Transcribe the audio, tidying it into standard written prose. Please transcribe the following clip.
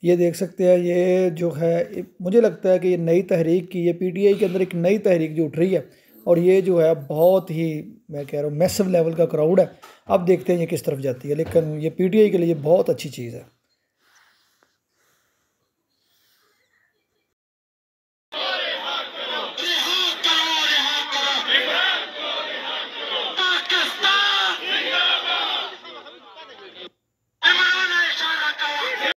ये देख सकते हैं, ये जो है मुझे लगता है कि ये नई तहरीक की, ये पीटीआई के अंदर एक नई तहरीक जो उठ रही है, और ये जो है बहुत ही, मैं कह रहा हूँ, मैसिव लेवल का क्राउड है। अब देखते हैं ये किस तरफ जाती है, लेकिन ये पीटीआई के लिए बहुत अच्छी चीज़ है।